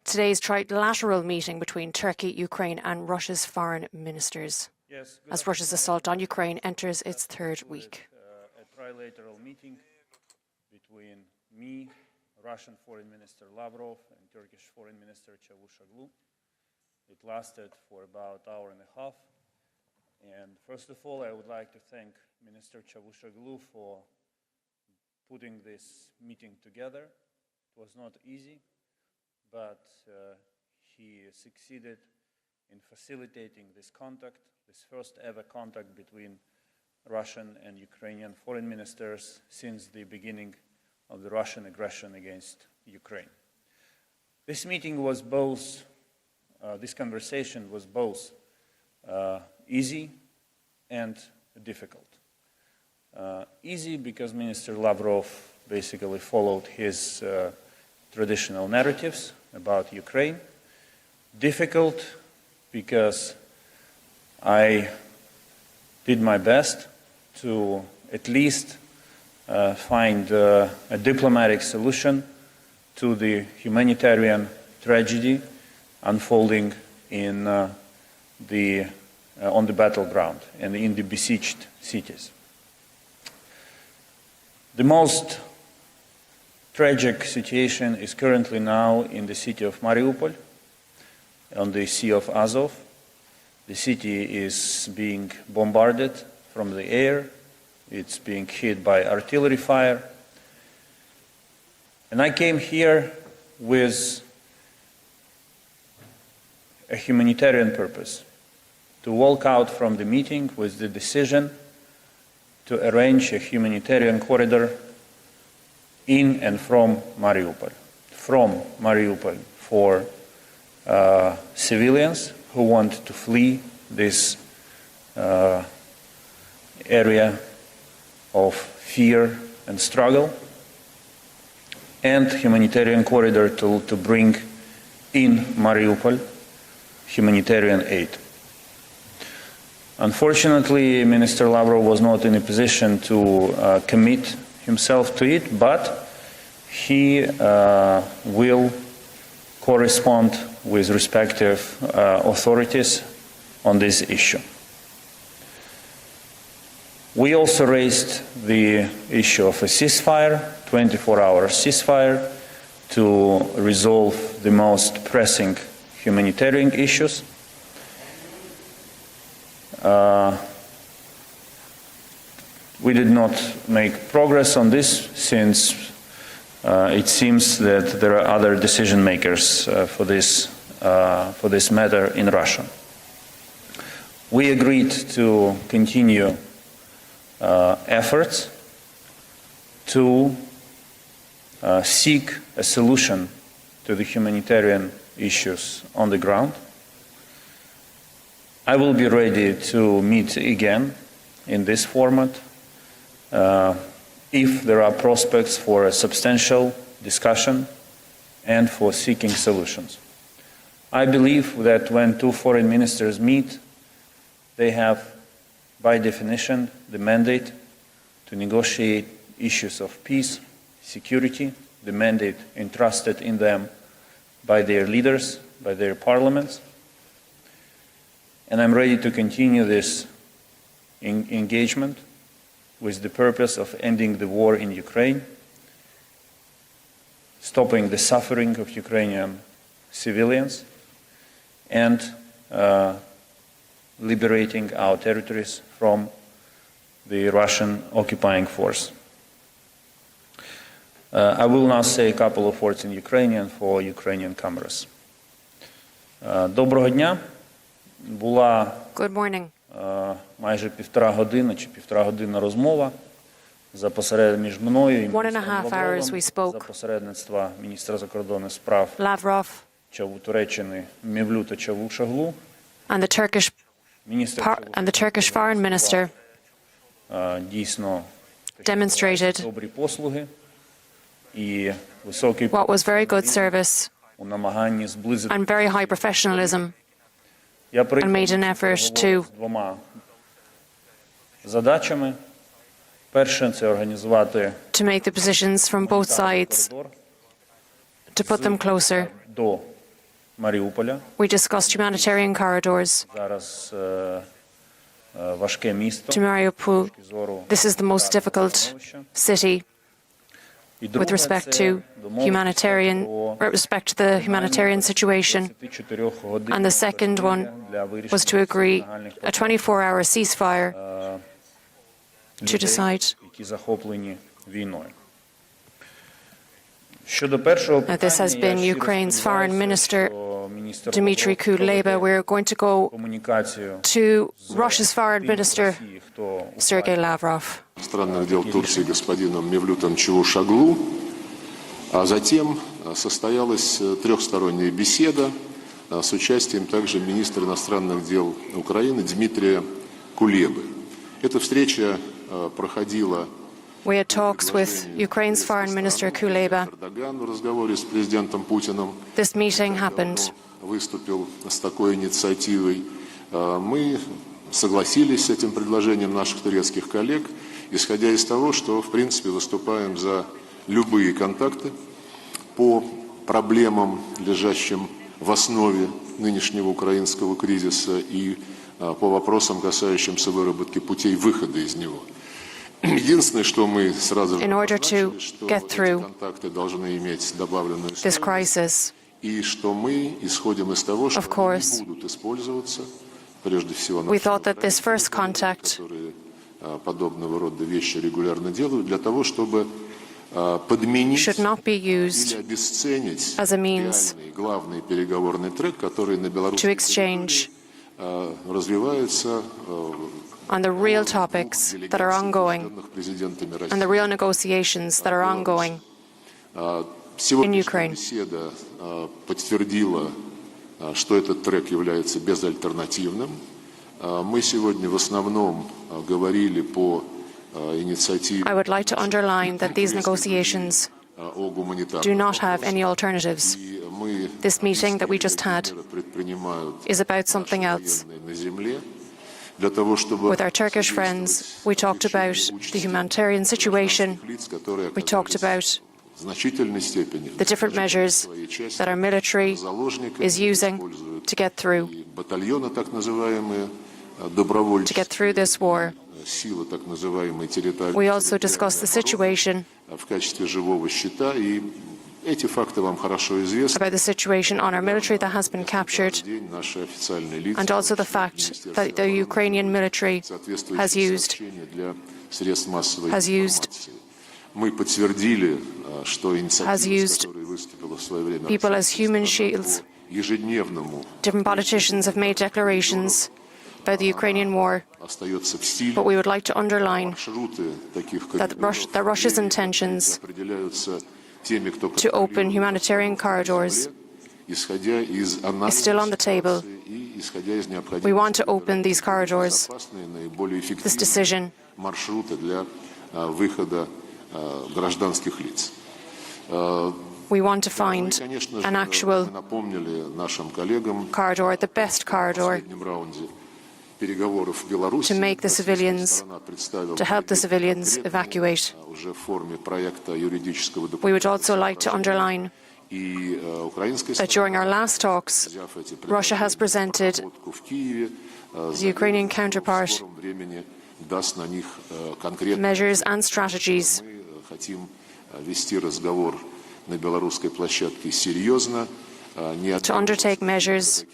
today's trilateral meeting between Turkey, Ukraine and Russia's foreign ministers, as Russia's assault on Ukraine enters its third week. A trilateral meeting between me, Russian Foreign Minister Lavrov, and Turkish Foreign Minister Cavusoglu. It lasted for about an hour and a half. And first of all, I would like to thank Minister Cavusoglu for putting this meeting together. It was not easy, but he succeeded in facilitating this contact, this first ever contact between Russian and Ukrainian foreign ministers since the beginning of the Russian aggression against Ukraine. This meeting was both, this conversation was both easy and difficult. Easy because Minister Lavrov basically followed his traditional narratives about Ukraine. Difficult because I did my best to at least find a diplomatic solution to the humanitarian tragedy unfolding in on the battleground and in the besieged cities. The most tragic situation is currently now in the city of Mariupol, on the Sea of Azov. The city is being bombarded from the air. It's being hit by artillery fire. And I came here with a humanitarian purpose, to walk out from the meeting with the decision to arrange a humanitarian corridor in and from Mariupol. From Mariupol for civilians who want to flee this area of fear and struggle, and humanitarian corridor to bring in Mariupol humanitarian aid. Unfortunately, Minister Lavrov was not in a position to commit himself to it, but he will correspond with respective authorities on this issue. We also raised the issue of a ceasefire, 24-hour ceasefire, to resolve the most pressing humanitarian issues. We did not make progress on this since it seems that there are other decision makers for this matter in Russia. We agreed to continue efforts to seek a solution to the humanitarian issues on the ground. I will be ready to meet again in this format if there are prospects for a substantial discussion and for seeking solutions. I believe that when two foreign ministers meet, they have, by definition, the mandate to negotiate issues of peace, security, the mandate entrusted in them by their leaders, by their parliaments. And I'm ready to continue this engagement with the purpose of ending the war in Ukraine, stopping the suffering of Ukrainian civilians, and liberating our territories from the Russian occupying force. I will now say a couple of words in Ukrainian for Ukrainian cameras. Доброго дня. Була майже півтора-годинна розмова між мною і Лавровим за посередництва міністра закордонних справ Туреччини Mevlut Cavusoglu and the Turkish foreign minister дійсно demonstrated добрі послуги і what was very good service у намаганні зблизити and very high professionalism, and made an effort to двома задачами. Перше це організувати to make the positions from both sides, to put them closer, до Маріуполя. We discussed humanitarian corridors Зараз важке місто. to Mariupol. This is the most difficult city with respect to the humanitarian situation. And the second one was to agree a 24-hour ceasefire to decide. Now, this has been Ukraine's foreign minister, Dmytro Kuleba. We're going to go to Russia's foreign minister, Sergey Lavrov. Иностранных дел Турции господином Мевлютом Cavusoglu, а затем состоялась трехсторонняя беседа с участием также министра иностранных дел Украины Dmytro Kuleba. Эта встреча проходила We had talks with Ukraine's foreign minister Kuleba. в разговоре с президентом Путиным. This meeting happened. Выступил с такой инициативой. Мы согласились с этим предложением наших турецких коллег, исходя из того, что, в принципе, выступаем за любые контакты по проблемам, лежащим в основе нынешнего украинского кризиса и по вопросам, касающимся выработки путей выхода из него. Единственное, что мы сразу же обозначили, что эти контакты должны иметь добавленную стоимость, и что мы исходим из того, что они будут использоваться прежде всего нашими коллегами, которые подобного рода вещи регулярно делают, для того, чтобы подменить или обесценить реальный главный переговорный трек, который на белорусской территории развивается on the real topics that are ongoing and the real negotiations that are ongoing in Ukraine. Беседа подтвердила, что этот трек является безальтернативным. Мы сегодня в основном говорили по инициативе I would like to underline that these negotiations do not have any alternatives. This meeting that we just had is about something else. With our Turkish friends, we talked about the humanitarian situation. We talked about the different measures that our military is using to get through this war. We also discussed the situation about the situation on our military that has been captured, and also the fact that the Ukrainian military has used people as human shields. Different politicians have made declarations about the Ukrainian war, but we would like to underline that Russia's intentions to open humanitarian corridors is still on the table. We want to open these corridors. This decision we want to find an actual corridor, the best corridor, to make the civilians, to help the civilians evacuate. We would also like to underline that during our last talks, Russia has presented the Ukrainian counterpart measures and strategies to undertake measures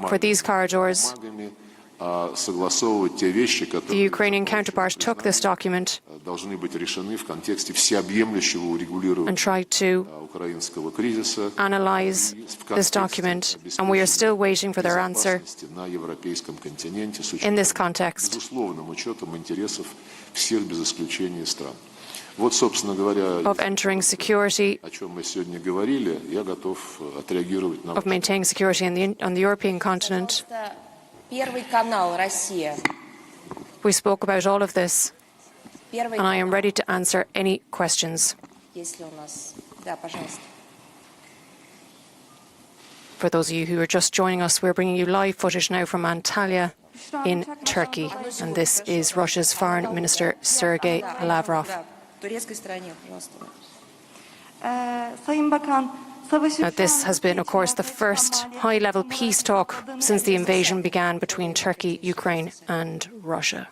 for these corridors. The Ukrainian counterpart took this document and tried to analyze this document, and we are still waiting for their answer in this context. Of entering security, of maintaining security on the European continent. We spoke about all of this, and I am ready to answer any questions. For those of you who are just joining us, we're bringing you live footage now from Antalya in Turkey, and this is Russia's Foreign Minister Sergey Lavrov. Sayın Bakan, Now, this has been, of course, the first high-level peace talk since the invasion began between Turkey, Ukraine and Russia.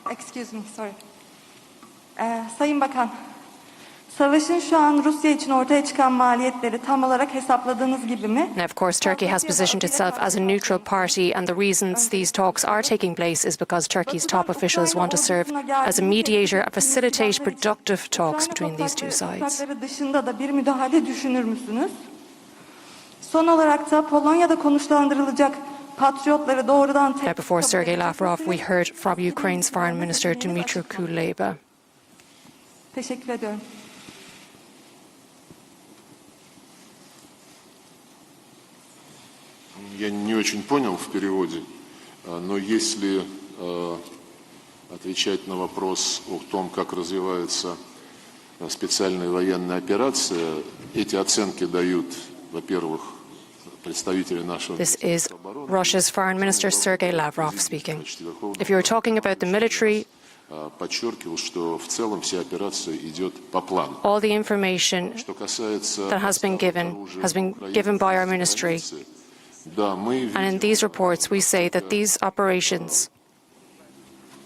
Excuse me, sorry. Sayın Bakan, savaşın şu an Rusya için ortaya çıkan maliyetleri tam olarak hesapladığınız gibi mi? Now, of course, Turkey has positioned itself as a neutral party, and the reasons these talks are taking place is because Turkey's top officials want to serve as a mediator and facilitate productive talks between these two sides. Dışında da bir müdahale düşünür müsünüz? Son olarak da Polonya'da konuşlandırılacak patriotları doğrudan Now, before Sergey Lavrov, we heard from Ukraine's Foreign Minister Dmytro Kuleba. Teşekkür ediyorum. Я не очень понял в переводе, но если отвечать на вопрос о том, как развивается специальная военная операция, эти оценки дают, во-первых, представители нашего This is Russia's Foreign Minister Sergey Lavrov speaking. If you were talking about the military, подчеркивал, что в целом вся операция идет по плану. all the information Что касается that has been given by our ministry. да, мы And in these reports, we say that these operations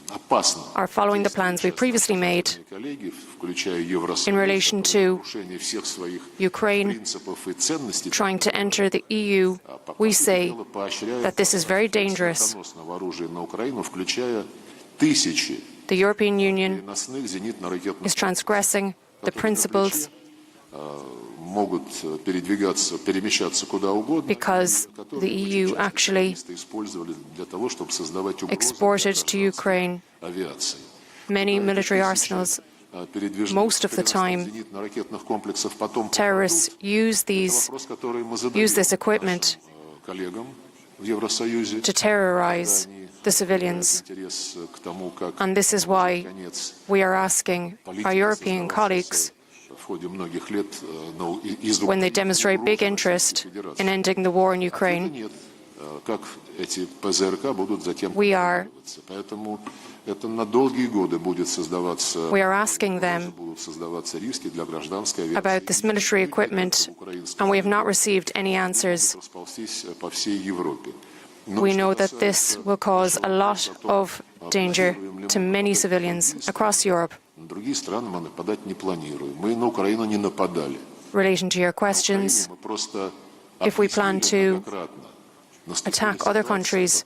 опасно are following the plans we previously made коллеги, включая Евросоюз, in relation to нарушение всех своих Ukraine принципов и ценностей, trying to enter the EU. We say that this is very dangerous. смертоносного оружия на Украину, включая тысячи The European Union переносных зенитно-ракетных is transgressing the principles могут перемещаться куда угодно, because the EU actually использовали для того, чтобы создавать угрозы exported to Ukraine авиации. many military arsenals. Most of the time, зенитно-ракетных комплексов потом terrorists use вопрос, который мы this equipment коллегам в Евросоюзе, to terrorize the civilians. интерес к тому, как And this is why we are asking our European colleagues, в ходе многих лет when they demonstrate big interest in ending the war in Ukraine, нет, как эти ПЗРК будут затем we are Поэтому это на долгие годы будет создаваться, asking them будут создаваться риски для гражданской авиации. about this military equipment, and we have not received any answers. Расползтись по всей Европе. We know that this will cause a lot of danger to many civilians across Europe. На другие страны мы нападать не планируем. Мы на Украину не нападали. Relating to your questions, Мы просто if we plan to многократно attack other countries,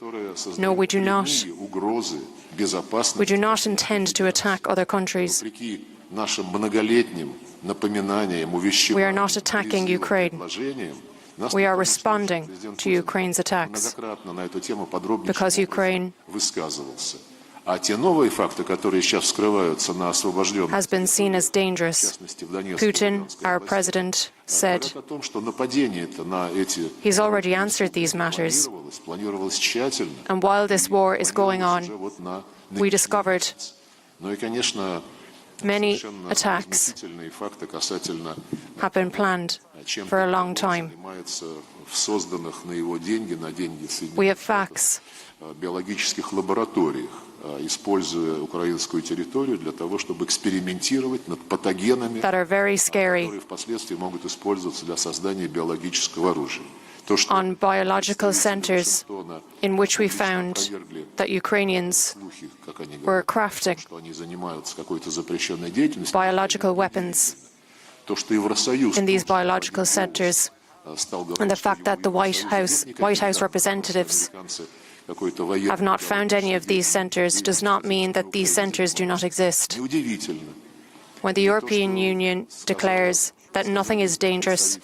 no, we do not. угрозы безопасности. We do not intend to attack other countries. Вопреки нашим многолетним напоминаниям, We are not attacking Ukraine. предложениям, We are responding to Ukraine's attacks многократно на эту тему подробнее because Ukraine высказывался. А те новые факты, которые сейчас вскрываются на освобожденных, has been seen as в dangerous. частности в Донецкой, Putin, Луганской our области, president, said говорят о том, что нападение-то на эти he's already answered these matters. планировалось тщательно. And while this war is going Планировалось on, уже вот на we discovered Ну и, конечно, many совершенно attacks возмутительные факты касательно have been planned чем for a long time. занимается в созданных на его деньги, на деньги We have Соединенных facts биологических лабораториях, используя украинскую территорию для того, чтобы экспериментировать над патогенами, that are very scary которые впоследствии могут использоваться для создания биологического оружия. То, что on biological centers in which we found that Ukrainians слухи, как они were говорят, crafting что они занимаются какой-то запрещенной деятельностью, biological weapons то, что Евросоюз in these biological centers, стал говорить, and the что fact that the White House representatives какой-то военный have not found any of these centers does not mean that these centers do not exist. неудивительно. When the European Union declares that nothing is dangerous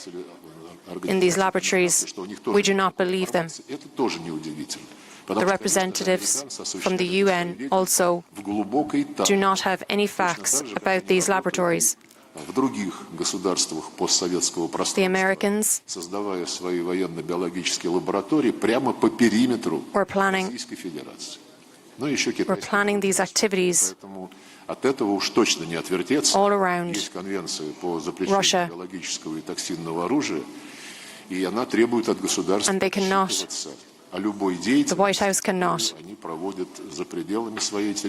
in these laboratories, we do not believe them. Это тоже неудивительно. The representatives from the UN also В глубокой do not have any facts about these laboratories. в других государствах постсоветского The пространства, Americans создавая свои военно-биологические лаборатории прямо по периметру were planning Российской Федерации. Ну, еще were Китай. planning these activities Поэтому от этого уж точно не отвертеться. all around Есть конвенция по запрещению Russia. биологического и токсинного оружия, и она требует от государств And they cannot отчитываться The White House cannot,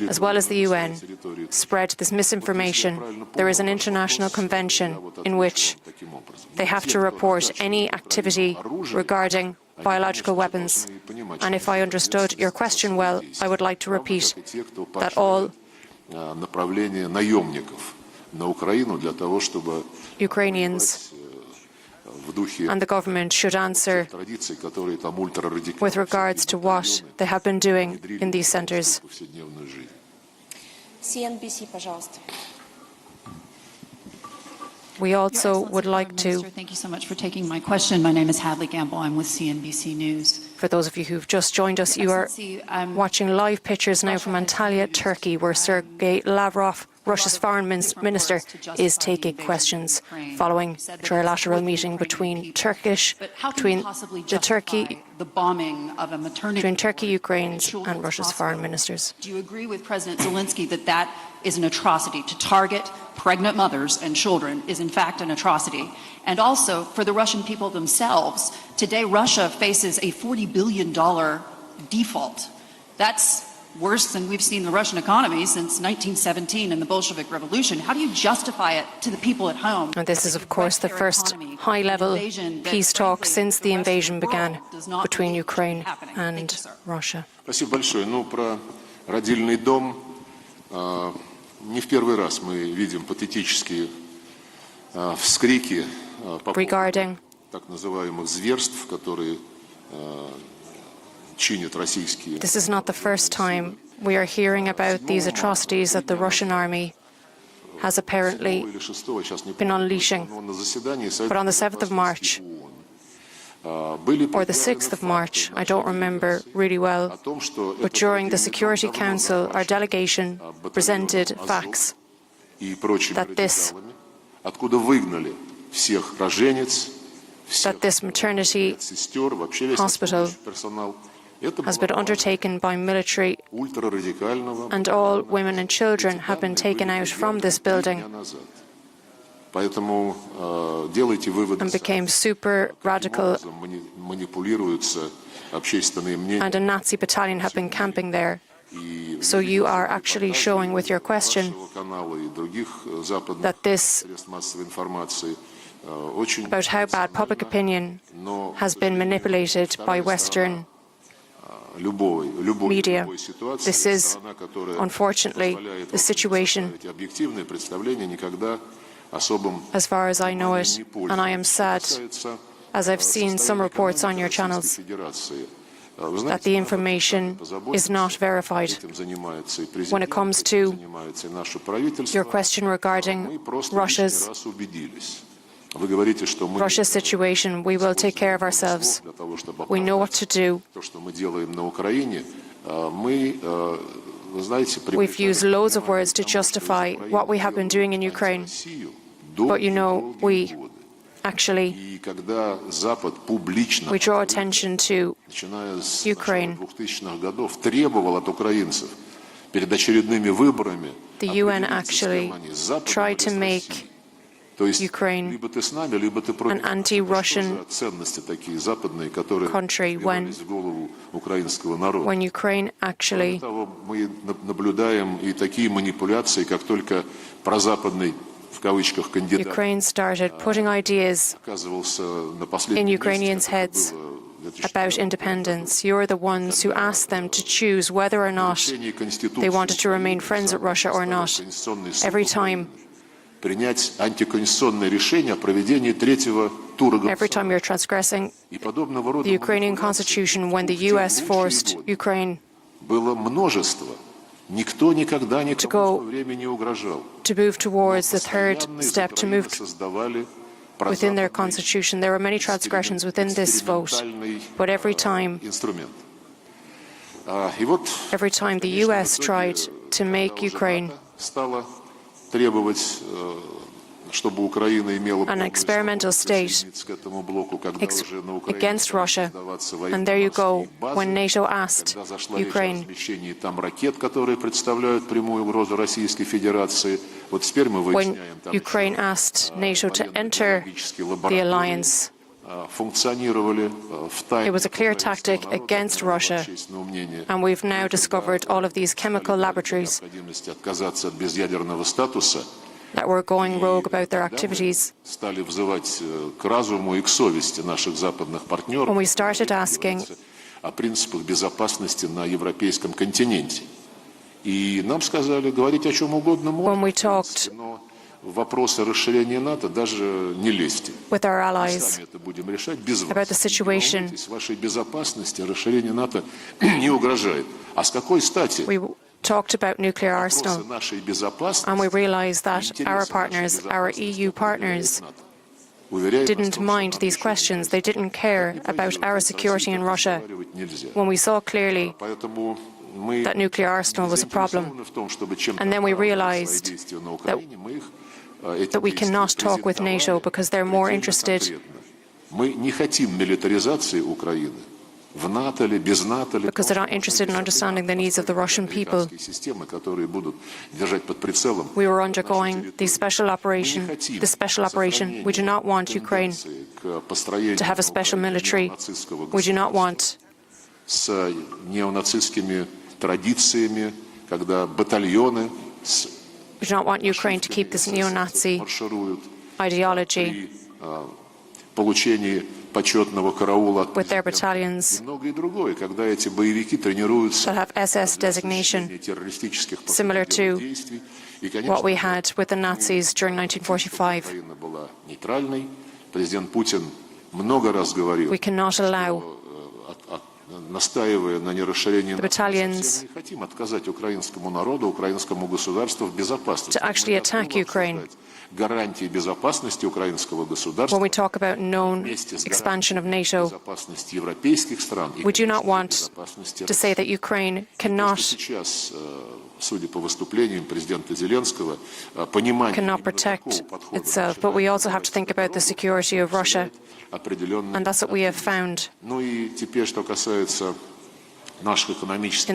as well as the UN, spread this misinformation. There is an international convention in which they have to report any activity regarding biological weapons. And if I understood your question well, I would like to repeat that all Ukrainians and the government should answer with regards to what they have been doing in these centers. CNBC, пожалуйста. We also would like to, thank you so much for taking my question. My name is Hadley Gamble. I'm with CNBC News. for those of you who've just joined us, you are watching live pictures now from Antalya, Turkey, where Sergey Lavrov, Russia's foreign minister, is taking questions following a trilateral meeting between Turkey, Ukraine, and Russia's foreign ministers. Do you agree with President Zelensky that that is an atrocity? To target pregnant mothers and children is in fact an atrocity. And also, for the Russian people themselves, today Russia faces a $40 billion default. That's worse than we've seen the Russian economy since 1917 and the Bolshevik Revolution. How do you justify it to the people at home? And this is, of course, the first high-level peace talk since the invasion began between Ukraine and Russia. Спасибо большое. Ну, про родильный дом не в первый раз мы видим патетические вскрики по поводу так называемых зверств, которые чинят российские. This is not the first time we are hearing about these atrocities that the Russian army has apparently been unleashing. But on the 7th of March, or the 6th of March, I don't remember really well, but during the Security Council, our delegation presented facts that this maternity hospital has been undertaken by military, and all women and children have been taken out from this building and became super radical, and a Nazi battalion have been camping there. So you are actually showing with your question that this, about how bad public opinion has been manipulated by Western media. This is, unfortunately, the situation as far as I know it, and I am sad, as I've seen some reports on your channels, that the information is not verified. When it comes to your question regarding Russia's situation, we will take care of ourselves. We know what to do. We've used loads of words to justify what we have been doing in Ukraine. But you know, we draw attention to Ukraine. The UN actually tried to make Ukraine an anti-Russian country when Ukraine actually Ukraine started putting ideas in Ukrainians' heads about independence. You're the ones who asked them to choose whether or not they wanted to remain friends with Russia or not. Every time you're transgressing the Ukrainian constitution, when the US forced Ukraine to move towards the third step, to move within their constitution. There were many transgressions within this vote, but every time the US tried to make Ukraine an experimental state against Russia. And there you go, when NATO asked Ukraine, when Ukraine asked NATO to enter the alliance It was a clear tactic against Russia, and we've now discovered all of these chemical laboratories that were going rogue about their activities. When we started asking о принципах безопасности на европейском континенте. И нам сказали, говорить о чем угодно можете, но в вопросы расширения НАТО даже не лезьте. With our Мы allies сами это будем решать без вас. about the situation. Не волнуйтесь, вашей безопасности расширение НАТО не угрожает. А с какой стати? We talked about nuclear arsenal, Вопросы нашей безопасности and we realized that our partners, our EU partners, didn't mind these questions. They didn't care about our security in Russia when we saw clearly that nuclear arsenal was a problem. And then we realized that we cannot talk with NATO because they're more interested because they're not interested in understanding the needs of the Russian people. We were undergoing this special operation. We do not want Ukraine to have a special military. We do not want Ukraine to keep this neo-Nazi ideology with their battalions that have SS designation, similar to what we had with the Nazis during 1945. We cannot allow the battalions to actually attack Ukraine. When we talk about known expansion of NATO, we do not want to say that Ukraine cannot protect itself, but we also have to think about the security of Russia, and that's what we have found. In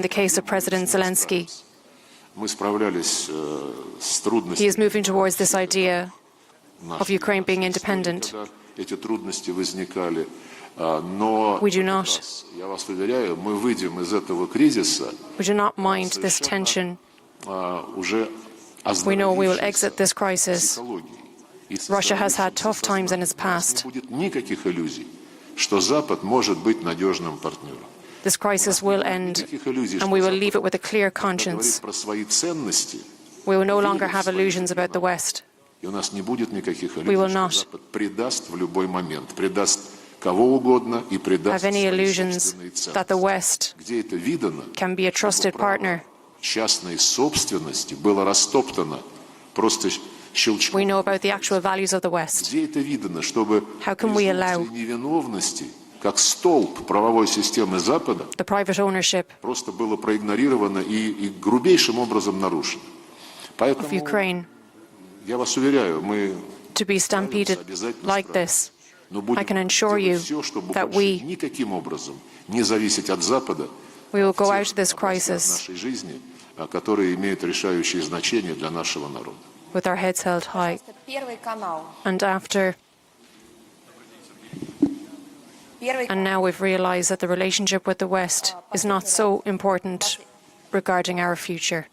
the case of President Zelensky, he is moving towards this idea of Ukraine being independent. We do not mind this tension. We know we will exit this crisis. Russia has had tough times in its past. This crisis will end, and we will leave it with a clear conscience. We will no longer have illusions about the West. We will not have any illusions that the West can be a trusted partner. We know about the actual values of the West. How can we allow the private ownership of Ukraine to be stampeded like this? I can assure you that we will go out of this crisis with our heads held high. And now we've realized that the relationship with the West is not so important regarding our future.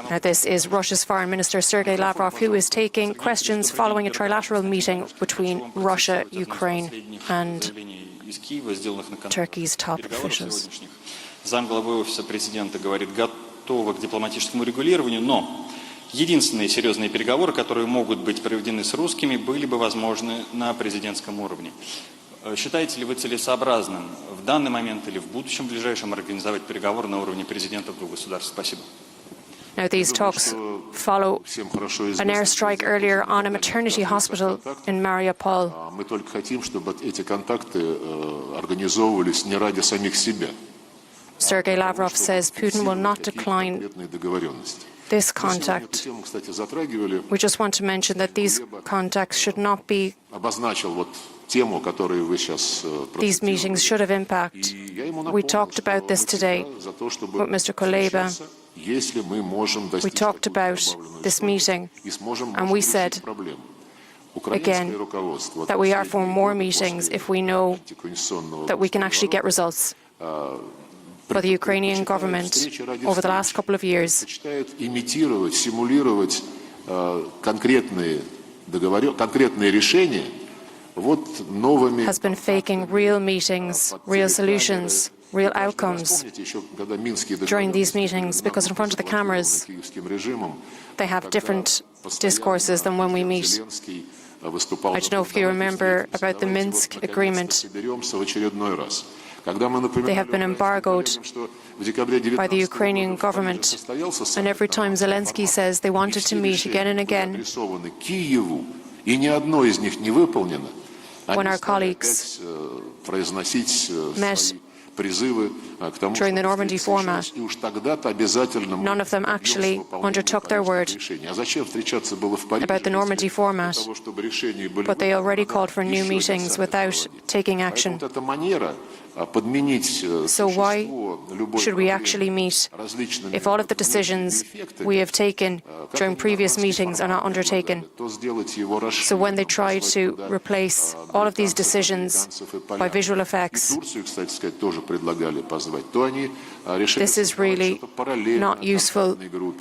Now, this is Russia's Foreign Minister Sergey Lavrov, who is taking questions following a trilateral meeting between Russia, Ukraine, and Turkey's top officials. Замглавы офиса президента говорит, готова к дипломатическому регулированию, но единственные серьезные переговоры, которые могут быть проведены с русскими, были бы возможны на президентском уровне. Считаете ли вы целесообразным в данный момент или в будущем ближайшем организовать переговоры на уровне президентов двух государств? Спасибо. Now, these talks follow an airstrike earlier on a maternity hospital in Mariupol. Мы только хотим, чтобы эти контакты организовывались не ради самих себя. Sergey Lavrov says Putin will not decline this contact. We just want to mention that these contacts should not be. These meetings should have impact. We talked about this today with Mr. Kuleba. We talked about this meeting, and we said again that we are for more meetings if we know that we can actually get results. But the Ukrainian government, over the last couple of years, has been faking real meetings, real solutions, real outcomes during these meetings, because in front of the cameras they have different discourses than when we meet. I don't know if you remember about the Minsk agreement. They have been embargoed by the Ukrainian government, and every time Zelensky says they wanted to meet again and again, when our colleagues met during the Normandy format, none of them actually undertook their word about the Normandy format, but they already called for new meetings without taking action. So why should we actually meet if all of the decisions we have taken during previous meetings are not undertaken? So when they try to replace all of these decisions by visual effects, this is really not useful,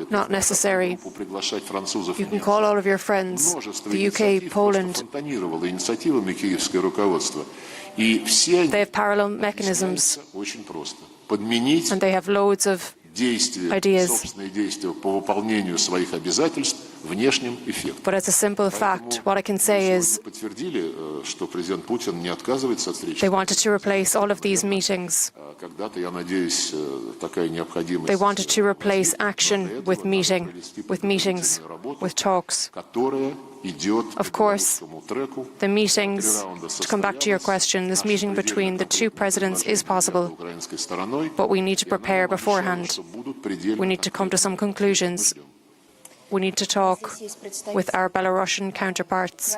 not necessary. You can call all of your friends, the UK, Poland. They have parallel mechanisms, and they have loads of ideas. But as a simple fact, what I can say is they wanted to replace all of these meetings. They wanted to replace action with meetings, with talks. Of course, the meetings, to come back to your question, this meeting between the two presidents is possible, but we need to prepare beforehand. We need to come to some conclusions. We need to talk with our Belarusian counterparts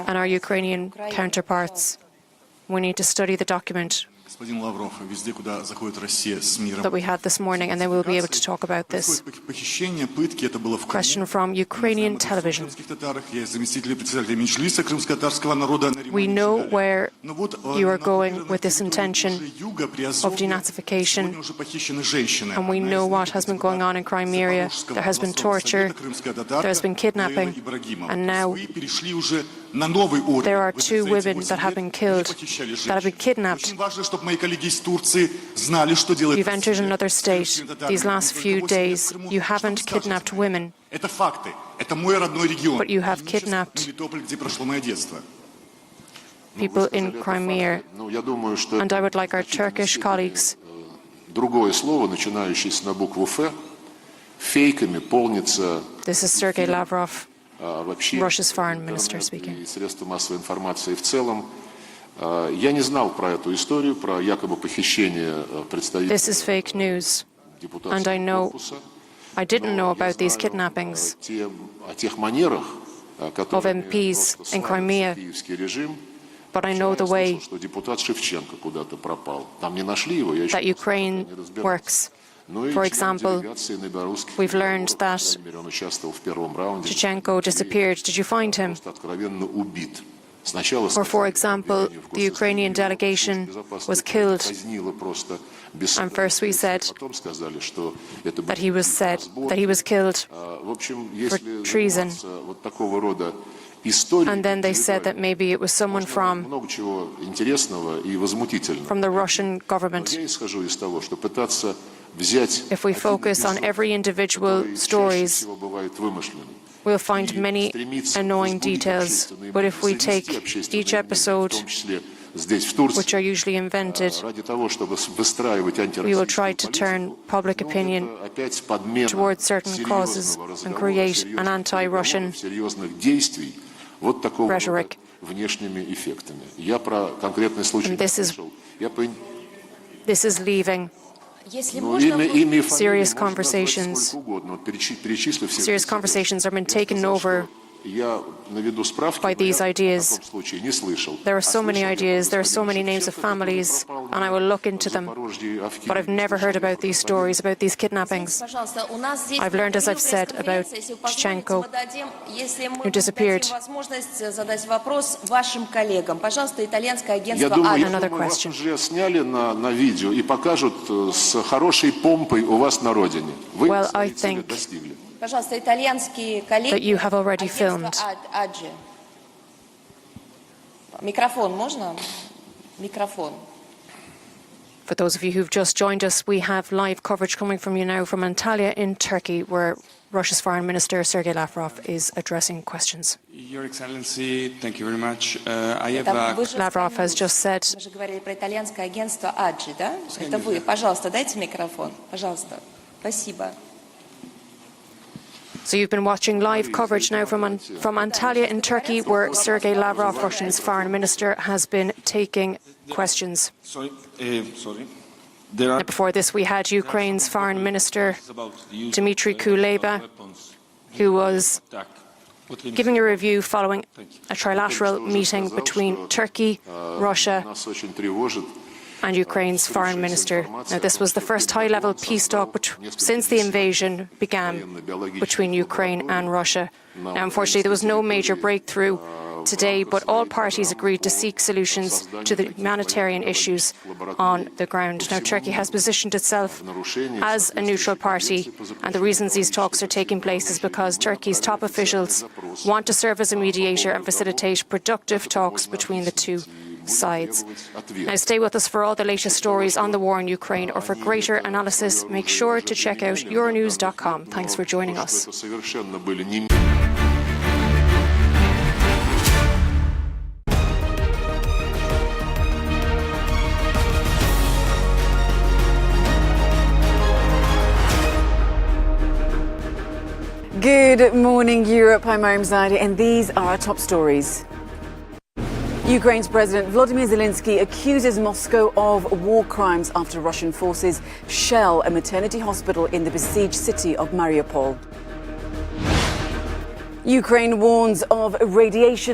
and our Ukrainian counterparts. We need to study the document that we had this morning, and then we'll be able to talk about this. Question from Ukrainian television. We know where you are going with this intention of denazification, and we know what has been going on in Crimea. There has been torture, there has been kidnapping, and now there are two women that have been killed, that have been kidnapped. You've entered another state these last few days. You haven't kidnapped women, but you have kidnapped people in Crimea. And I would like our Turkish colleagues This is Sergey Lavrov, Russia's foreign minister speaking. This is fake news, and I didn't know about these kidnappings of MPs in Crimea, but I know the way that Ukraine works. For example, we've learned that Chichenko disappeared. Did you find him? Or, for example, the Ukrainian delegation was killed, and first we said that he was killed for treason, and then they said that maybe it was someone from the Russian government. If we focus on every individual stories, we'll find many annoying details, but if we take each episode, which are usually invented, we will try to turn public opinion towards certain causes and create an anti-Russian rhetoric. And this is leaving serious conversations. Serious conversations have been taken over by these ideas. There are so many ideas, there are so many names of families, and I will look into them. But I've never heard about these stories, about these kidnappings. I've learned, as I've said, about Chichenko, who disappeared. Another question. Well, I think that you have already filmed. For those of you who've just joined us, we have live coverage coming from you now from Antalya in Turkey, where Russia's Foreign Minister Sergey Lavrov is addressing questions. Your Excellency, thank you very much. Lavrov has just said. So you've been watching live coverage now from Antalya in Turkey, where Sergey Lavrov, Russia's foreign minister, has been taking questions. Before this, we had Ukraine's foreign minister, Dmytro Kuleba, who was giving a review following a trilateral meeting between Turkey, Russia, and Ukraine's foreign minister. Now, this was the first high-level peace talk since the invasion began between Ukraine and Russia. Now, unfortunately, there was no major breakthrough today, but all parties agreed to seek solutions to the humanitarian issues on the ground. Now, Turkey has positioned itself as a neutral party, and the reasons these talks are taking place is because Turkey's top officials want to serve as a mediator and facilitate productive talks between the two sides. Now, stay with us for all the latest stories on the war in Ukraine, or for greater analysis, make sure to check out euronews.com. Thanks for joining us. Good morning, Europe. I'm Mariam Zaidi, and these are our top stories. Ukraine's President Volodymyr Zelenskyy accuses Moscow of war crimes after Russian forces shell a maternity hospital in the besieged city of Mariupol. Ukraine warns of radiation